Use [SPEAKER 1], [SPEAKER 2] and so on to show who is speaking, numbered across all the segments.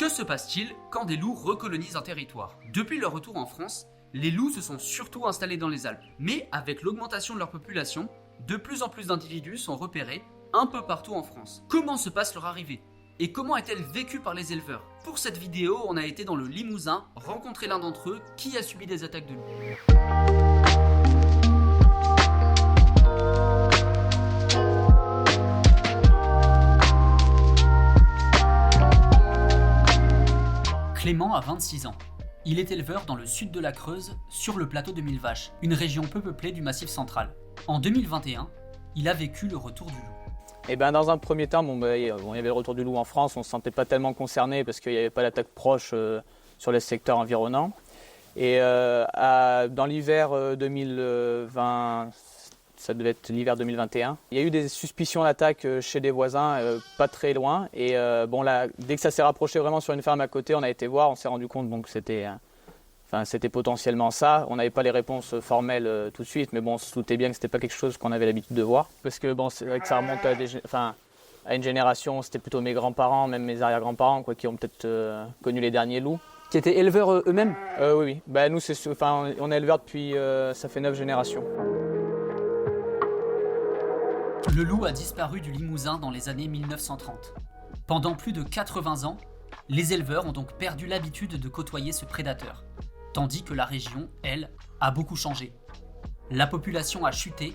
[SPEAKER 1] Que se passe-t-il quand des loups recolonisent un territoire ? Depuis leur retour en France, les loups se sont surtout installés dans les Alpes. Mais avec l'augmentation de leur population, de plus en plus d'individus sont repérés un peu partout en France. Comment se passe leur arrivée ? Et comment est-elle vécue par les éleveurs ? Pour cette vidéo, on a été dans le Limousin, rencontrer l'un d'entre eux qui a subi des attaques de loups. Clément a 26 ans. Il est éleveur dans le sud de la Creuse, sur le plateau de Mille Vaches, une région peu peuplée du Massif central. En 2021, il a vécu le retour du loup.
[SPEAKER 2] Et dans un premier temps, il y avait le retour du loup en France, on ne se sentait pas tellement concerné parce qu'il n'y avait pas d'attaque proche sur les secteurs environnants. Et dans l'hiver 2020, ça devait être l'hiver 2021, il y a eu des suspicions d'attaque chez des voisins, pas très loin. Et dès que ça s'est rapproché vraiment sur une ferme à côté, on a été voir, on s'est rendu compte que c'était potentiellement ça. On n'avait pas les réponses formelles tout de suite, mais on se doutait bien que ce n'était pas quelque chose qu'on avait l'habitude de voir. Parce que c'est vrai que ça remonte à une génération, c'était plutôt mes grands-parents, même mes arrière-grands-parents, qui ont peut-être connu les derniers loups.
[SPEAKER 3] Qui étaient éleveurs eux-mêmes ?
[SPEAKER 2] Oui. Nous, on est éleveurs depuis, ça fait 9 générations.
[SPEAKER 1] Le loup a disparu du Limousin dans les années 1930. Pendant plus de 80 ans, les éleveurs ont donc perdu l'habitude de côtoyer ce prédateur, tandis que la région, elle, a beaucoup changé. La population a chuté,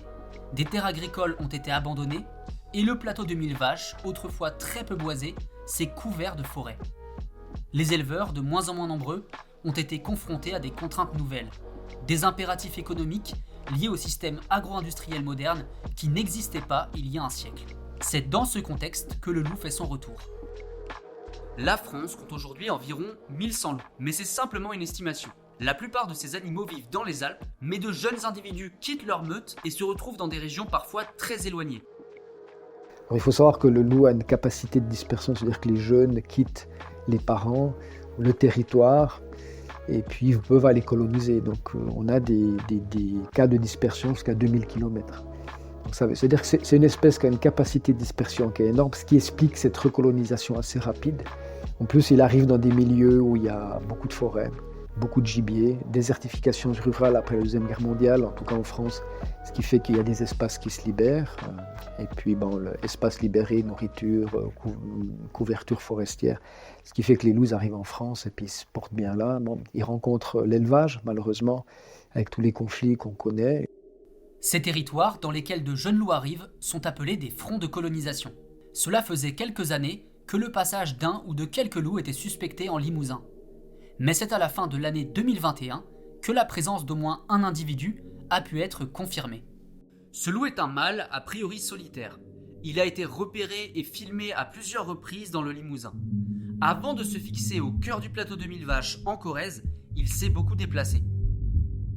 [SPEAKER 1] des terres agricoles ont été abandonnées, et le plateau de Mille Vaches, autrefois très peu boisé, s'est couvert de forêts. Les éleveurs, de moins en moins nombreux, ont été confrontés à des contraintes nouvelles, des impératifs économiques liés au système agro-industriel moderne qui n'existait pas il y a un siècle. C'est dans ce contexte que le loup fait son retour. La France compte aujourd'hui environ 1100 loups, mais c'est simplement une estimation. La plupart de ces animaux vivent dans les Alpes, mais de jeunes individus quittent leur meute et se retrouvent dans des régions parfois très éloignées.
[SPEAKER 4] Alors, il faut savoir que le loup a une capacité de dispersion, c'est-à-dire que les jeunes quittent les parents, le territoire, et puis peuvent aller coloniser. Donc on a des cas de dispersion jusqu'à 2000 km. Donc, ça veut dire que c'est une espèce qui a une capacité de dispersion qui est énorme, ce qui explique cette recolonisation assez rapide. En plus, il arrive dans des milieux où il y a beaucoup de forêts, beaucoup de gibier, désertification rurale après la Deuxième Guerre mondiale, en tout cas en France, ce qui fait qu'il y a des espaces qui se libèrent. Et puis l'espace libéré, nourriture, couverture forestière, ce qui fait que les loups arrivent en France et puis ils se portent bien là. Ils rencontrent l'élevage, malheureusement, avec tous les conflits qu'on connaît.
[SPEAKER 1] Ces territoires dans lesquels de jeunes loups arrivent sont appelés des fronts de colonisation. Cela faisait quelques années que le passage d'un ou de quelques loups était suspecté en Limousin. Mais c'est à la fin de l'année 2021 que la présence d'au moins un individu a pu être confirmée. Ce loup est un mâle a priori solitaire. Il a été repéré et filmé à plusieurs reprises dans le Limousin. Avant de se fixer au cœur du plateau de Mille Vaches en Corrèze, il s'est beaucoup déplacé.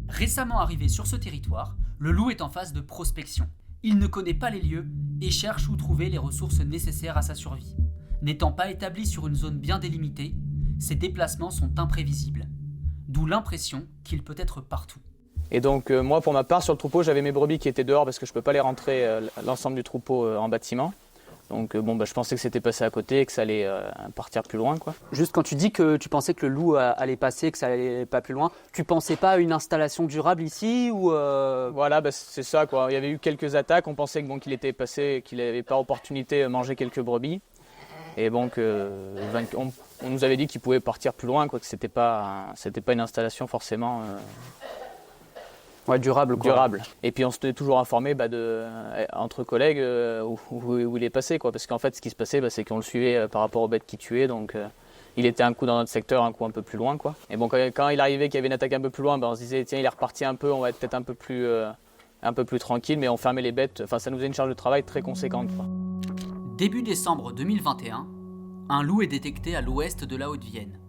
[SPEAKER 1] Récemment arrivé sur ce territoire, le loup est en phase de prospection. Il ne connaît pas les lieux et cherche où trouver les ressources nécessaires à sa survie. N'étant pas établi sur une zone bien délimitée, ses déplacements sont imprévisibles. D'où l'impression qu'il peut être partout.
[SPEAKER 2] Et donc moi, pour ma part, sur le troupeau, j'avais mes brebis qui étaient dehors parce que je ne peux pas les rentrer l'ensemble du troupeau en bâtiment. Donc je pensais que c'était passé à côté et que ça allait partir plus loin, quoi.
[SPEAKER 3] Juste quand tu dis que tu pensais que le loup allait passer, que ça allait pas plus loin, tu pensais pas à une installation durable ici ou
[SPEAKER 2] Voilà, c'est ça, quoi. Il y avait eu quelques attaques, on pensait qu'il était passé, qu'il n'avait pas opportunité de manger quelques brebis. Et donc on nous avait dit qu'il pouvait partir plus loin, quoi, que c'était pas une installation forcément
[SPEAKER 3] durable, quoi.
[SPEAKER 2] Durable. Et puis on s'était toujours informé entre collègues où il est passé, quoi, parce qu'en fait ce qui se passait, c'est qu'on le suivait par rapport aux bêtes qu'il tuait, donc il était un coup dans notre secteur, un coup un peu plus loin, quoi. Et bon, quand il arrivait qu'il y avait une attaque un peu plus loin, on se disait tiens, il est reparti un peu, on va être peut-être un peu plus tranquille, mais on fermait les bêtes. Enfin, ça nous faisait une charge de travail très conséquente, quoi.
[SPEAKER 1] Début décembre 2021, un loup est détecté à l'ouest de la Haute-Vienne.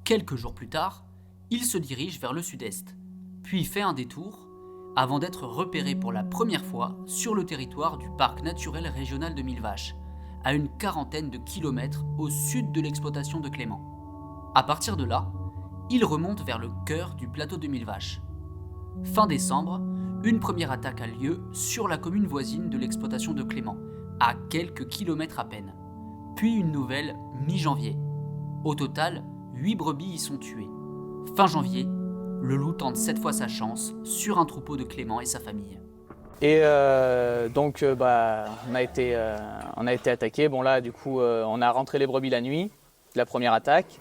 [SPEAKER 1] Quelques jours plus tard, il se dirige vers le sud-est, puis fait un détour, avant d'être repéré pour la première fois sur le territoire du parc naturel régional de Mille Vaches, à une quarantaine de kilomètres au sud de l'exploitation de Clément. À partir de là, il remonte vers le cœur du plateau de Mille Vaches. Fin décembre, une première attaque a lieu sur la commune voisine de l'exploitation de Clément, à quelques kilomètres à peine. Puis une nouvelle mi-janvier. Au total, 8 brebis y sont tuées. Fin janvier, le loup tente 7 fois sa chance sur un troupeau de Clément et sa famille.
[SPEAKER 2] Et donc on a été attaqué. Bon là du coup on a rentré les brebis la nuit, la première attaque.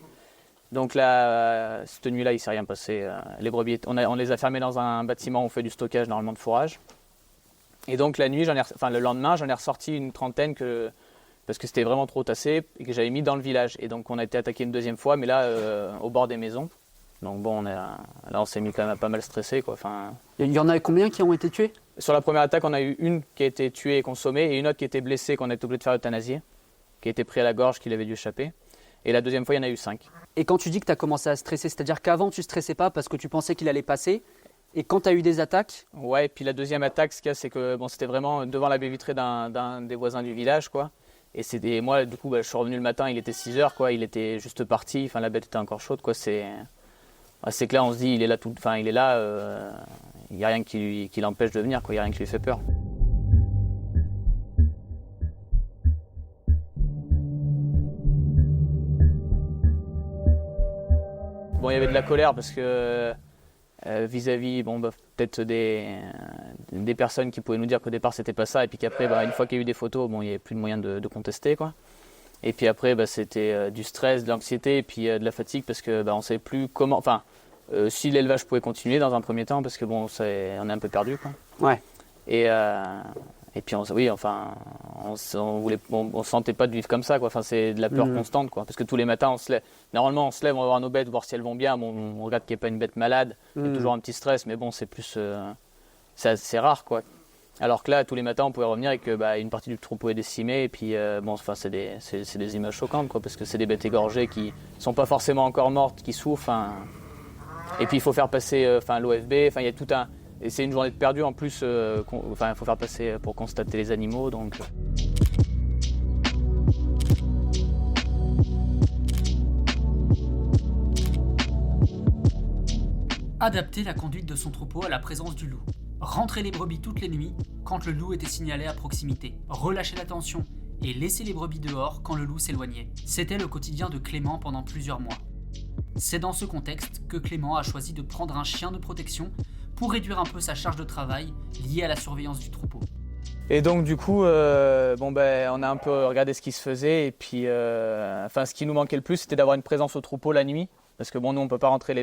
[SPEAKER 2] Donc là cette nuit-là il s'est rien passé. Les brebis, on les a fermées dans un bâtiment où on fait du stockage normalement de fourrage. Et donc la nuit, le lendemain j'en ai ressorti une trentaine parce que c'était vraiment trop tassé et que j'avais mis dans le village. Et donc on a été attaqué une deuxième fois, mais là au bord des maisons. Donc bon là on s'est mis quand même à pas mal stressé quoi. Enfin,
[SPEAKER 3] Il y en a combien qui ont été tués?
[SPEAKER 2] sur la première attaque, on a eu une qui a été tuée et consommée et une autre qui était blessée, qu'on a été obligé de faire euthanasier, qui a été pris à la gorge, qu'il avait dû échapper. Et la deuxième fois, il y en a eu 5.
[SPEAKER 3] Et quand tu dis que tu as commencé à stresser, c'est-à-dire qu'avant tu stressais pas parce que tu pensais qu'il allait passer, et quand tu as eu des attaques?
[SPEAKER 2] Ouais, et puis la deuxième attaque, ce qu'il y a, c'est que c'était vraiment devant la baie vitrée d'un des voisins du village, quoi. Et moi, du coup, je suis revenu le matin, il était 6h, quoi, il était juste parti, enfin la bête était encore chaude, quoi. C'est clair, on se dit, il est là, il n'y a rien qui l'empêche de venir, quoi. Il n'y a rien qui lui fait peur. Bon, il y avait de la colère parce que vis-à-vis, peut-être des personnes qui pouvaient nous dire qu'au départ c'était pas ça, et puis qu'après, une fois qu'il y a eu des photos, il n'y avait plus de moyen de contester, quoi. Et puis après, c'était du stress, de l'anxiété, et puis de la fatigue parce que on ne savait plus comment. Enfin, si l'élevage pouvait continuer dans un premier temps, parce que on est un peu perdu, quoi.
[SPEAKER 3] Ouais.
[SPEAKER 2] Et puis on sentait pas de vivre comme ça, quoi. Enfin, c'est de la peur constante, quoi. Parce que tous les matins, normalement on se lève, on va voir nos bêtes, voir si elles vont bien. Bon, on regarde qu'il n'y ait pas une bête malade. Il y a toujours un petit stress, mais bon, c'est plus, c'est rare, quoi. Alors que là, tous les matins, on pouvait revenir et que une partie du troupeau est décimée. Et puis c'est des images choquantes, quoi, parce que c'est des bêtes égorgées qui sont pas forcément encore mortes, qui souffrent. Et puis il faut faire passer l'OFB. Enfin, il y a tout un. Et c'est une journée de perdu en plus, il faut faire passer pour constater les animaux. Donc.
[SPEAKER 1] Adapter la conduite de son troupeau à la présence du loup. Rentrer les brebis toutes les nuits quand le loup était signalé à proximité. Relâcher la tension et laisser les brebis dehors quand le loup s'éloignait. C'était le quotidien de Clément pendant plusieurs mois. C'est dans ce contexte que Clément a choisi de prendre un chien de protection pour réduire un peu sa charge de travail liée à la surveillance du troupeau.
[SPEAKER 2] Et donc du coup, on a un peu regardé ce qui se faisait et puis, ce qui nous manquait le plus, c'était d'avoir une présence au troupeau la nuit, parce que nous on peut pas rentrer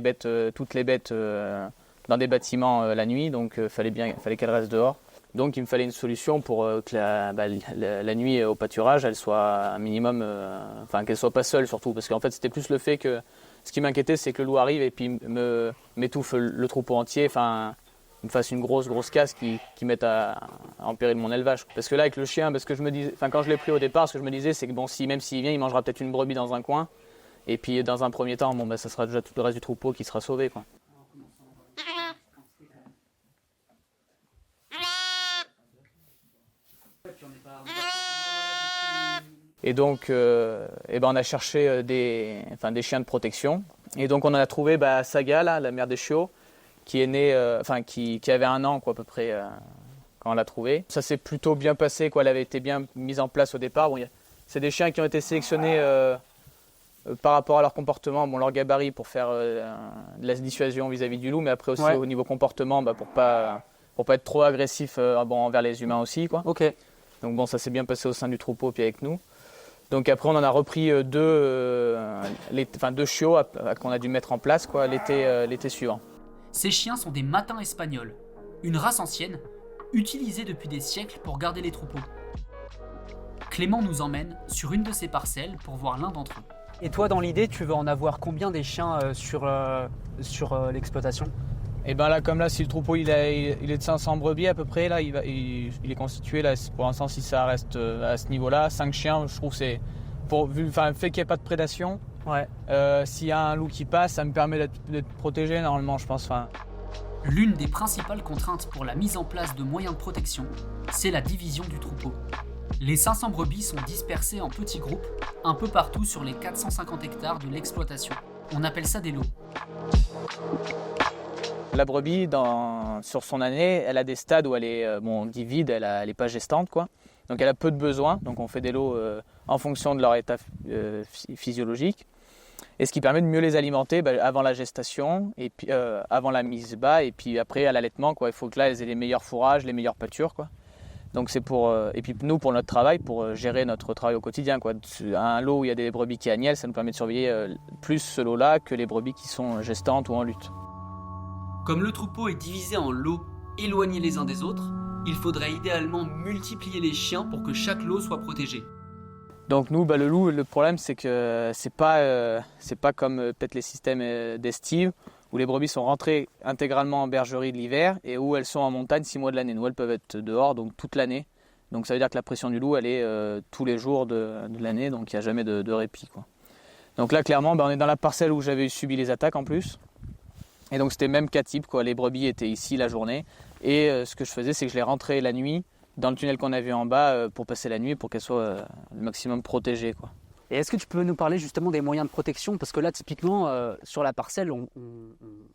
[SPEAKER 2] toutes les bêtes dans des bâtiments la nuit, donc fallait qu'elles restent dehors. Donc il me fallait une solution pour que la nuit au pâturage, elle soit un minimum, qu'elle soit pas seule surtout, parce qu'en fait c'était plus le fait que ce qui m'inquiétait, c'est que le loup arrive et puis m'étouffe le troupeau entier, me fasse une grosse casse qui mette en péril mon élevage. Parce que là, avec le chien, parce que je me disais, quand je l'ai pris au départ, ce que je me disais, c'est que même s'il vient, il mangera peut-être une brebis dans un coin. Et puis dans un premier temps, ça sera déjà tout le reste du troupeau qui sera sauvé, quoi. Et donc, on a cherché des chiens de protection. Et donc, on en a trouvé Saga, là, la mère des chiots, qui est née, qui avait 1 an, quoi, à peu près, quand on l'a trouvée. Ça s'est plutôt bien passé, quoi. Elle avait été bien mise en place au départ. C'est des chiens qui ont été sélectionnés par rapport à leur comportement, leur gabarit, pour faire de la dissuasion vis-à-vis du loup, mais après aussi au niveau comportement, pour pas être trop agressif envers les humains aussi, quoi.
[SPEAKER 3] Ok.
[SPEAKER 2] Donc ça s'est bien passé au sein du troupeau puis avec nous. Donc après on en a repris 2 chiots qu'on a dû mettre en place, quoi, l'été suivant.
[SPEAKER 1] Ces chiens sont des matins espagnols, une race ancienne, utilisée depuis des siècles pour garder les troupeaux. Clément nous emmène sur une de ces parcelles pour voir l'un d'entre eux.
[SPEAKER 3] Et toi, dans l'idée, tu veux en avoir combien des chiens sur l'exploitation?
[SPEAKER 2] Et là, comme là, si le troupeau il est de 500 brebis à peu près, là, il est constitué, là, pour l'instant, si ça reste à ce niveau-là, 5 chiens, je trouve que c'est, vu le fait qu'il n'y ait pas de prédation, s'il y a un loup qui passe, ça me permet d'être protégé normalement, je pense.
[SPEAKER 1] L'une des principales contraintes pour la mise en place de moyens de protection, c'est la division du troupeau. Les 500 brebis sont dispersées en petits groupes, un peu partout sur les 450 hectares de l'exploitation. On appelle ça des lots.
[SPEAKER 2] La brebis, sur son année, elle a des stades où elle est, on dit vide, elle n'est pas gestante, quoi. Donc elle a peu de besoins, donc on fait des lots en fonction de leur état physiologique. et ce qui permet de mieux les alimenter avant la gestation, et puis, avant la mise bas, et puis après à l'allaitement, quoi. Il faut que là, elles aient les meilleurs fourrages, les meilleures pâtures, quoi. Donc c'est pour, et puis nous, pour notre travail, pour gérer notre travail au quotidien, quoi. Un lot où il y a des brebis qui agnellent, ça nous permet de surveiller plus ce lot-là que les brebis qui sont gestantes ou en lutte.
[SPEAKER 1] Comme le troupeau est divisé en lots éloignés les uns des autres, il faudrait idéalement multiplier les chiens pour que chaque lot soit protégé.
[SPEAKER 2] Donc nous, le loup, le problème c'est que c'est pas comme peut-être les systèmes d'estive où les brebis sont rentrées intégralement en bergerie de l'hiver et où elles sont en montagne 6 mois de l'année. Nous, elles peuvent être dehors donc toute l'année. Donc ça veut dire que la pression du loup, elle est tous les jours de l'année, donc il n'y a jamais de répit, quoi. Donc là, clairement, on est dans la parcelle où j'avais subi les attaques en plus. Et donc c'était même cas type, quoi. Les brebis étaient ici la journée. Et ce que je faisais, c'est que je les rentrais la nuit dans le tunnel qu'on avait en bas pour passer la nuit pour qu'elles soient le maximum protégées, quoi.
[SPEAKER 3] Et est-ce que tu peux nous parler justement des moyens de protection? Parce que là, typiquement, sur la parcelle, on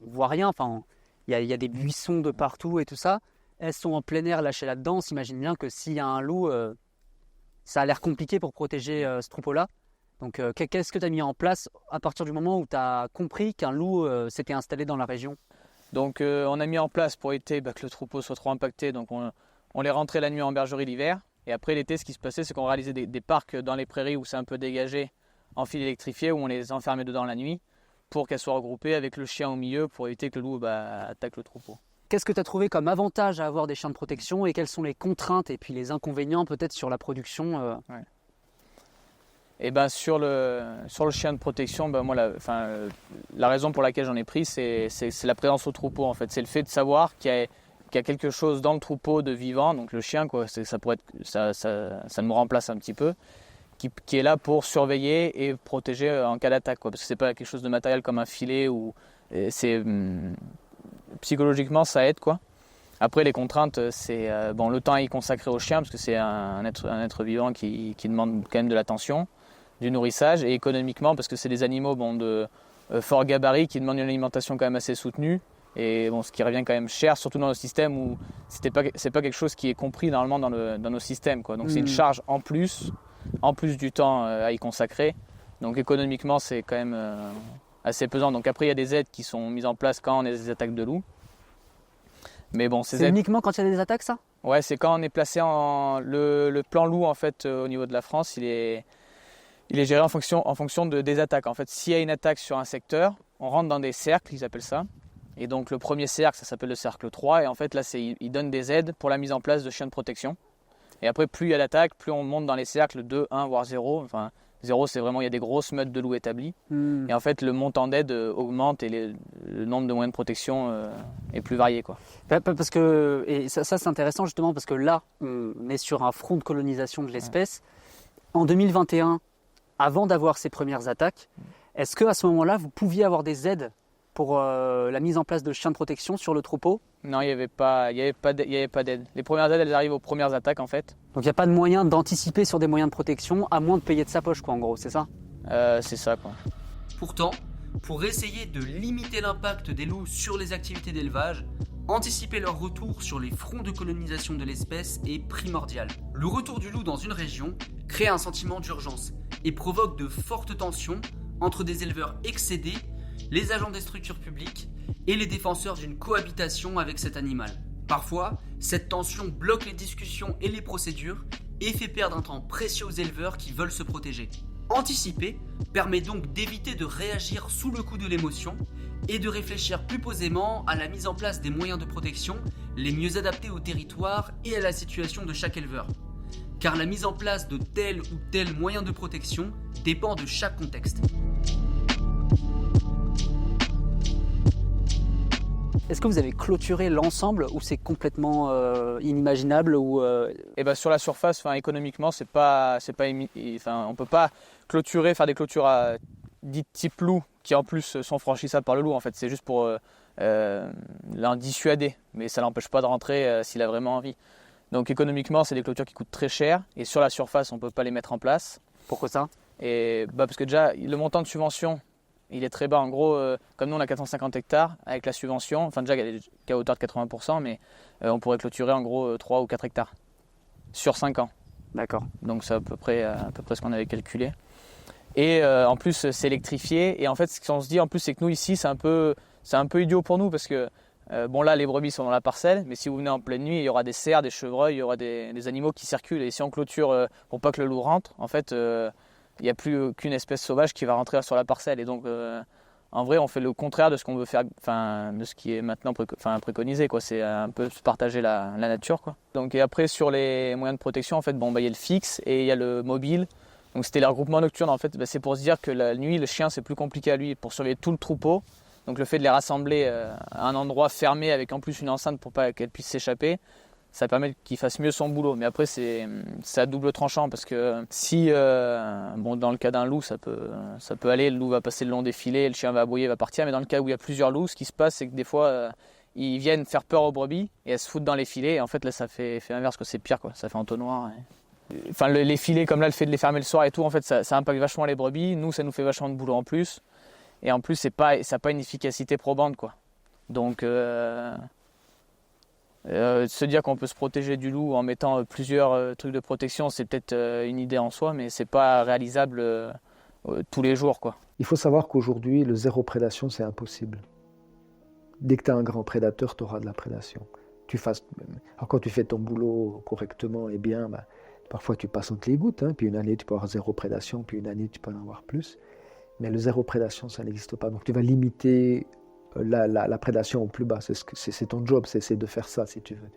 [SPEAKER 3] voit rien. Enfin, il y a des buissons de partout et tout ça. Elles sont en plein air lâchées là-dedans. On s'imagine bien que s'il y a un loup, ça a l'air compliqué pour protéger ce troupeau-là. Donc, qu'est-ce que tu as mis en place à partir du moment où tu as compris qu'un loup s'était installé dans la région?
[SPEAKER 2] Donc, on a mis en place pour éviter que le troupeau soit trop impacté. Donc, on les rentrait la nuit en bergerie l'hiver. Et après l'été, ce qui se passait, c'est qu'on réalisait des parcs dans les prairies où c'est un peu dégagé, en fil électrifié, où on les enfermait dedans la nuit pour qu'elles soient regroupées avec le chien au milieu pour éviter que le loup attaque le troupeau.
[SPEAKER 3] Qu'est-ce que tu as trouvé comme avantage à avoir des chiens de protection et quelles sont les contraintes et puis les inconvénients peut-être sur la production
[SPEAKER 2] Et sur le chien de protection, moi, la raison pour laquelle j'en ai pris, c'est la présence au troupeau, en fait. C'est le fait de savoir qu'il y a quelque chose dans le troupeau de vivant, donc le chien, quoi, ça nous remplace un petit peu, qui est là pour surveiller et protéger en cas d'attaque, quoi, parce que c'est pas quelque chose de matériel comme un filet ou psychologiquement ça aide, quoi. Après les contraintes, c'est le temps à y consacrer au chien parce que c'est un être vivant qui demande quand même de l'attention, du nourrissage, et économiquement parce que c'est des animaux de fort gabarit qui demandent une alimentation quand même assez soutenue. Et ce qui revient quand même cher, surtout dans le système où c'est pas quelque chose qui est compris normalement dans nos systèmes, quoi. Donc c'est une charge en plus du temps à y consacrer. Donc économiquement c'est quand même assez pesant. Donc après il y a des aides qui sont mises en place quand on a des attaques de loups. Mais
[SPEAKER 3] c'est uniquement quand il y a des attaques, ça?
[SPEAKER 2] Ouais, c'est quand on est placé le plan loup en fait au niveau de la France, il est géré en fonction des attaques. En fait, s'il y a une attaque sur un secteur, on rentre dans des cercles, ils appellent ça. Et donc le premier cercle, ça s'appelle le cercle 3. Et en fait là, ils donnent des aides pour la mise en place de chiens de protection. Et après, plus il y a d'attaques, plus on monte dans les cercles 2, 1, voire 0. Enfin, 0, c'est vraiment, il y a des grosses meutes de loups établies. Et en fait, le montant d'aide augmente et le nombre de moyens de protection est plus varié, quoi.
[SPEAKER 3] Parce que, et ça c'est intéressant justement, parce que là, on est sur un front de colonisation de l'espèce. En 2021, avant d'avoir ces premières attaques, est-ce qu'à ce moment-là, vous pouviez avoir des aides pour la mise en place de chiens de protection sur le troupeau?
[SPEAKER 2] Non, il n'y avait pas d'aide. Les premières aides, elles arrivent aux premières attaques, en fait.
[SPEAKER 3] Donc il n'y a pas de moyen d'anticiper sur des moyens de protection, à moins de payer de sa poche, quoi, en gros, c'est ça?
[SPEAKER 2] C'est ça, quoi.
[SPEAKER 1] Pourtant, pour essayer de limiter l'impact des loups sur les activités d'élevage, anticiper leur retour sur les fronts de colonisation de l'espèce est primordial. Le retour du loup dans une région crée un sentiment d'urgence et provoque de fortes tensions entre des éleveurs excédés, les agents des structures publiques et les défenseurs d'une cohabitation avec cet animal. Parfois, cette tension bloque les discussions et les procédures et fait perdre un temps précieux aux éleveurs qui veulent se protéger. Anticiper permet donc d'éviter de réagir sous le coup de l'émotion et de réfléchir plus posément à la mise en place des moyens de protection les mieux adaptés au territoire et à la situation de chaque éleveur. Car la mise en place de tel ou tel moyen de protection dépend de chaque contexte.
[SPEAKER 3] Est-ce que vous avez clôturé l'ensemble ou c'est complètement inimaginable ou
[SPEAKER 2] Sur la surface, économiquement, on peut pas clôturer, faire des clôtures dites type loup qui en plus sont franchissables par le loup. En fait, c'est juste pour l'en dissuader, mais ça l'empêche pas de rentrer s'il a vraiment envie. Donc économiquement, c'est des clôtures qui coûtent très cher et sur la surface, on peut pas les mettre en place.
[SPEAKER 3] Pourquoi ça?
[SPEAKER 2] Parce que déjà, le montant de subvention, il est très bas. En gros, comme nous on a 450 hectares avec la subvention, déjà il y a des cas à hauteur de 80%, mais on pourrait clôturer en gros 3 ou 4 hectares sur 5 ans.
[SPEAKER 3] D'accord.
[SPEAKER 2] Donc c'est à peu près ce qu'on avait calculé. Et en plus, c'est électrifié. Et en fait, ce qu'on se dit en plus, c'est que nous ici, c'est un peu idiot pour nous parce que bon là, les brebis sont dans la parcelle, mais si vous venez en pleine nuit, il y aura des cerfs, des chevreuils, il y aura des animaux qui circulent. Et si on clôture pour pas que le loup rentre, en fait, il n'y a plus aucune espèce sauvage qui va rentrer sur la parcelle. Et donc, en vrai, on fait le contraire de ce qu'on veut faire, de ce qui est maintenant préconisé, quoi. C'est un peu se partager la nature, quoi. Donc, et après, sur les moyens de protection, en fait, bon, il y a le fixe et il y a le mobile. Donc c'était les regroupements nocturnes, en fait, c'est pour se dire que la nuit, le chien, c'est plus compliqué à lui pour surveiller tout le troupeau. Donc le fait de les rassembler à un endroit fermé avec en plus une enceinte pour pas qu'elle puisse s'échapper, ça permet qu'il fasse mieux son boulot. Mais après, c'est à double tranchant parce que si, dans le cas d'un loup, ça peut aller, le loup va passer le long des filets, le chien va aboyer, va partir. Mais dans le cas où il y a plusieurs loups, ce qui se passe, c'est que des fois, ils viennent faire peur aux brebis et elles se foutent dans les filets. Et en fait, là, ça fait inverse, que c'est pire, quoi. Ça fait entonnoir. Enfin, les filets, comme là, le fait de les fermer le soir et tout, en fait, ça impacte vachement les brebis. Nous, ça nous fait vachement de boulot en plus. Et en plus, ça n'a pas une efficacité probante, quoi. Donc, se dire qu'on peut se protéger du loup en mettant plusieurs trucs de protection, c'est peut-être une idée en soi, mais c'est pas réalisable tous les jours, quoi.
[SPEAKER 4] Il faut savoir qu'aujourd'hui, le zéro prédation, c'est impossible. Dès que tu as un grand prédateur, tu auras de la prédation. Alors quand tu fais ton boulot correctement et bien, parfois tu passes entre les gouttes, puis une année tu peux avoir zéro prédation, puis une année tu peux en avoir plus. Mais le zéro prédation, ça n'existe pas. Donc tu vas limiter la prédation au plus bas. C'est ton job, c'est de faire ça si tu veux.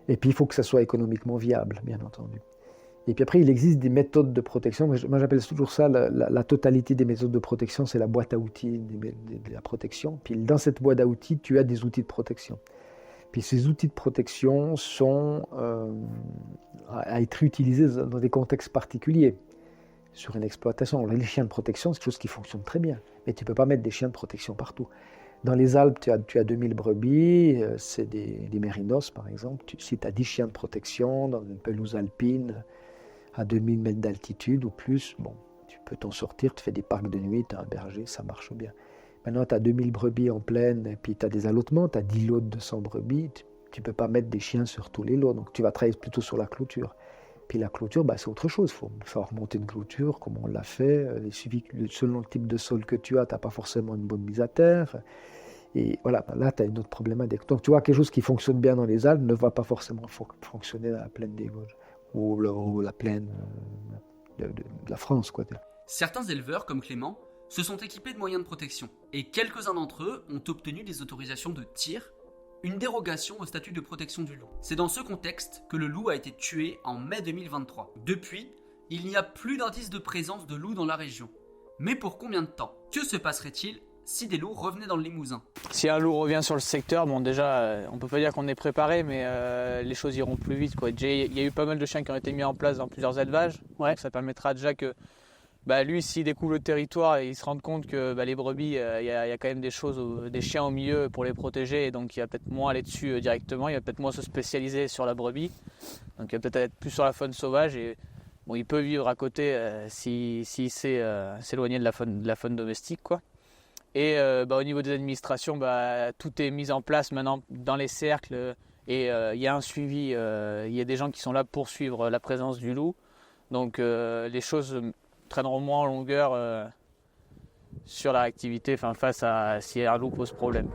[SPEAKER 4] Et puis il faut que ça soit économiquement viable, bien entendu. Et puis après, il existe des méthodes de protection. Moi j'appelle toujours ça la totalité des méthodes de protection, c'est la boîte à outils de la protection. Puis dans cette boîte à outils, tu as des outils de protection. Puis ces outils de protection sont à être utilisés dans des contextes particuliers. Sur une exploitation, les chiens de protection, c'est quelque chose qui fonctionne très bien. Mais tu ne peux pas mettre des chiens de protection partout. Dans les Alpes, tu as 2000 brebis, c'est des mérinos par exemple. Si tu as 10 chiens de protection dans une pelouse alpine à 2000 mètres d'altitude ou plus, bon, tu peux t'en sortir, tu fais des parcs de nuit, tu as un berger, ça marche bien. Maintenant, tu as 2000 brebis en plaine, et puis tu as des allottements, tu as 10 lots de 200 brebis, tu ne peux pas mettre des chiens sur tous les lots, donc tu vas travailler plutôt sur la clôture. Puis la clôture, c'est autre chose, il faut faire remonter une clôture, comme on l'a fait, selon le type de sol que tu n'as pas forcément une bonne mise à terre, et voilà, là tu as une autre problématique. Donc tu vois, quelque chose qui fonctionne bien dans les Alpes ne va pas forcément fonctionner dans la plaine des Vosges, ou la plaine de la France, quoi.
[SPEAKER 1] Certains éleveurs, comme Clément, se sont équipés de moyens de protection, et quelques-uns d'entre eux ont obtenu des autorisations de tir, une dérogation au statut de protection du loup. C'est dans ce contexte que le loup a été tué en mai 2023. Depuis, il n'y a plus d'indice de présence de loup dans la région. Mais pour combien de temps ? Que se passerait-il si des loups revenaient dans le Limousin ?
[SPEAKER 2] Si un loup revient sur le secteur, bon déjà, on peut pas dire qu'on est préparé, mais les choses iront plus vite, quoi. Il y a eu pas mal de chiens qui ont été mis en place dans plusieurs élevages, donc ça permettra déjà que lui, s'il découvre le territoire et il se rend compte que les brebis, il y a quand même des chiens au milieu pour les protéger, et donc il va peut-être moins aller dessus directement, il va peut-être moins se spécialiser sur la brebis, donc il va peut-être être plus sur la faune sauvage, et bon, il peut vivre à côté s'il sait s'éloigner de la faune domestique, quoi. Et au niveau des administrations, tout est mis en place maintenant dans les cercles, et il y a un suivi, il y a des gens qui sont là pour suivre la présence du loup, donc les choses traîneront moins en longueur sur la réactivité, face à si un loup pose problème.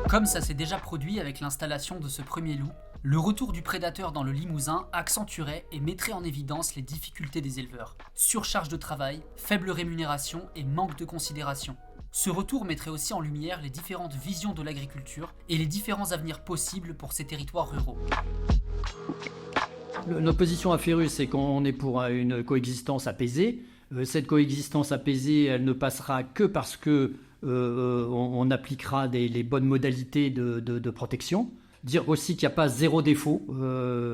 [SPEAKER 1] Comme ça s'est déjà produit avec l'installation de ce premier loup, le retour du prédateur dans le Limousin accentuerait et mettrait en évidence les difficultés des éleveurs. Surcharge de travail, faible rémunération et manque de considération. Ce retour mettrait aussi en lumière les différentes visions de l'agriculture et les différents avenirs possibles pour ces territoires ruraux.
[SPEAKER 5] Notre position à Ferrus, c'est qu'on est pour une coexistence apaisée. Cette coexistence apaisée, elle ne passera que parce qu'on appliquera les bonnes modalités de protection. Dire aussi qu'il n'y a pas zéro défaut,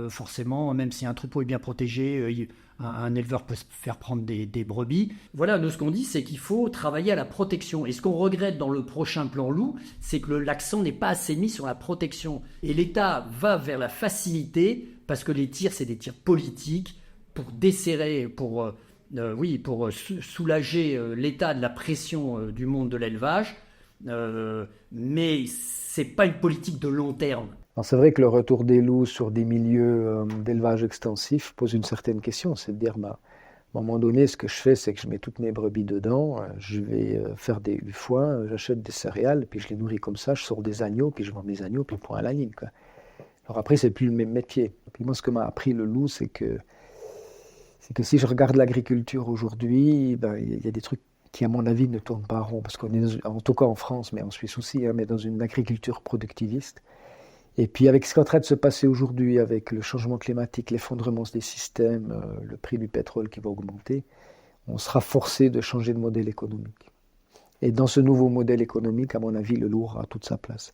[SPEAKER 5] forcément, même si un troupeau est bien protégé, un éleveur peut se faire prendre des brebis. Voilà, nous ce qu'on dit, c'est qu'il faut travailler à la protection. Et ce qu'on regrette dans le prochain plan loup, c'est que l'accent n'est pas assez mis sur la protection. Et l'État va vers la facilité, parce que les tirs, c'est des tirs politiques, pour desserrer, pour soulager l'état de la pression du monde de l'élevage. Mais c'est pas une politique de long terme.
[SPEAKER 4] Alors c'est vrai que le retour des loups sur des milieux d'élevage extensif pose une certaine question, c'est de dire À un moment donné, ce que je fais, c'est que je mets toutes mes brebis dedans, je vais faire du foin, j'achète des céréales, puis je les nourris comme ça, je sors des agneaux, puis je vends des agneaux, puis point à la ligne, quoi. Alors après, c'est plus le même métier. Puis moi, ce que m'a appris le loup, c'est que si je regarde l'agriculture aujourd'hui, ben, il y a des trucs qui, à mon avis, ne tournent pas rond, parce qu'on est, en tout cas en France, mais en Suisse aussi, mais dans une agriculture productiviste. Et puis avec ce qui est en train de se passer aujourd'hui, avec le changement climatique, l'effondrement des systèmes, le prix du pétrole qui va augmenter, on sera forcé de changer de modèle économique. Et dans ce nouveau modèle économique, à mon avis, le loup aura toute sa place.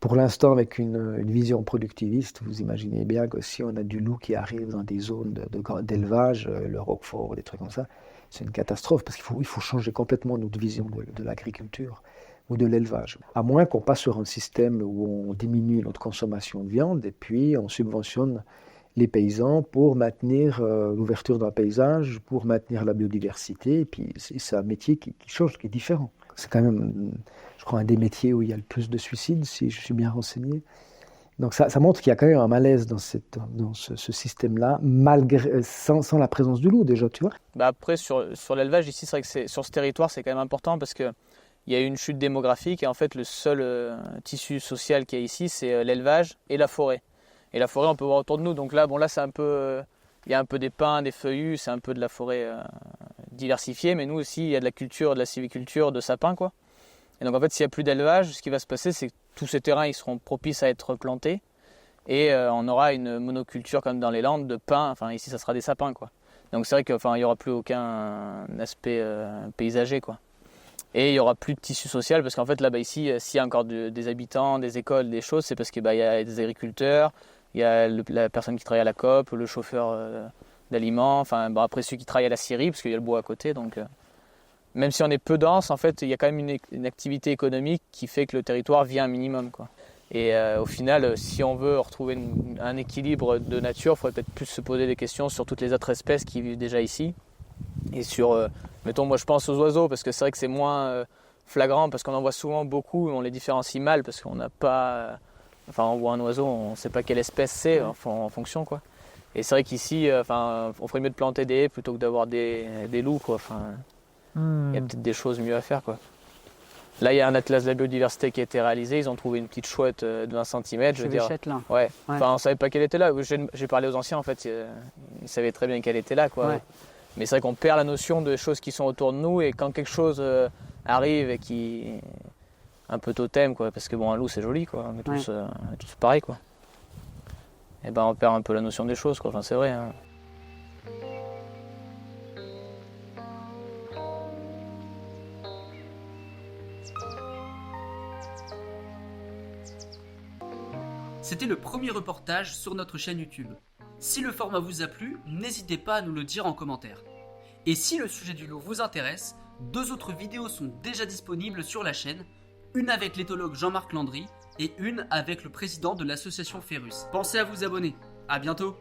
[SPEAKER 4] Pour l'instant, avec une vision productiviste, vous imaginez bien que si on a du loup qui arrive dans des zones d'élevage, le Roquefort, des trucs comme ça, c'est une catastrophe, parce qu'il faut changer complètement notre vision de l'agriculture ou de l'élevage. À moins qu'on passe sur un système où on diminue notre consommation de viande et puis on subventionne les paysans pour maintenir l'ouverture d'un paysage, pour maintenir la biodiversité. Et puis c'est un métier qui change, qui est différent. C'est quand même, je crois, un des métiers où il y a le plus de suicides, si je suis bien renseigné. Donc ça montre qu'il y a quand même un malaise dans ce système-là, sans la présence du loup déjà, tu vois.
[SPEAKER 2] Bah après, sur l'élevage, ici, c'est vrai que sur ce territoire, c'est quand même important parce qu'il y a eu une chute démographique et en fait, le seul tissu social qu'il y a ici, c'est l'élevage et la forêt. Et la forêt, on peut voir autour de nous. Donc là, c'est un peu, il y a un peu des pins, des feuillus, c'est un peu de la forêt diversifiée. Mais nous aussi, il y a de la culture, de la sylviculture, de sapins, quoi. Et donc en fait, s'il n'y a plus d'élevage, ce qui va se passer, c'est que tous ces terrains, ils seront propices à être plantés. Et on aura une monoculture comme dans les Landes de pins. Enfin, ici, ça sera des sapins, quoi. Donc c'est vrai qu'il n'y aura plus aucun aspect paysager, quoi. Et il n'y aura plus de tissu social parce qu'en fait, là-bas, ici, s'il y a encore des habitants, des écoles, des choses, c'est parce qu'il y a des agriculteurs, il y a la personne qui travaille à la COP, le chauffeur d'aliments, enfin, après ceux qui travaillent à la scierie, parce qu'il y a le bois à côté. Donc, même si on est peu dense, en fait, il y a quand même une activité économique qui fait que le territoire vit un minimum, quoi. Et au final, si on veut retrouver un équilibre de nature, il faudrait peut-être plus se poser des questions sur toutes les autres espèces qui vivent déjà ici. Et sur, mettons, moi je pense aux oiseaux, parce que c'est vrai que c'est moins flagrant, parce qu'on en voit souvent beaucoup, on les différencie mal, parce qu'on n'a pas... Enfin, on voit un oiseau, on ne sait pas quelle espèce c'est en fonction, quoi. Et c'est vrai qu'ici, on ferait mieux de planter des haies plutôt que d'avoir des loups, quoi. Enfin, il y a peut-être des choses mieux à faire, quoi. Là, il y a un atlas de la biodiversité qui a été réalisé. Ils ont trouvé une petite chouette de 20 cm. Je veux dire.
[SPEAKER 3] Là.
[SPEAKER 2] Ouais. Enfin, on ne savait pas qu'elle était là. J'ai parlé aux anciens, en fait. Ils savaient très bien qu'elle était là, quoi.
[SPEAKER 3] Ouais.
[SPEAKER 2] Mais c'est vrai qu'on perd la notion de choses qui sont autour de nous. Et quand quelque chose arrive et qui est un peu totem, quoi, parce que bon, un loup, c'est joli, quoi. On est tous pareils, quoi. Et ben, on perd un peu la notion des choses, quoi. Enfin, c'est vrai, hein.
[SPEAKER 1] C'était le premier reportage sur notre chaîne YouTube. Si le format vous a plu, n'hésitez pas à nous le dire en commentaire. Et si le sujet du loup vous intéresse, 2 autres vidéos sont déjà disponibles sur la chaîne, une avec l'éthologue Jean-Marc Landry et une avec le président de l'association Ferrus. Pensez à vous abonner. À bientôt.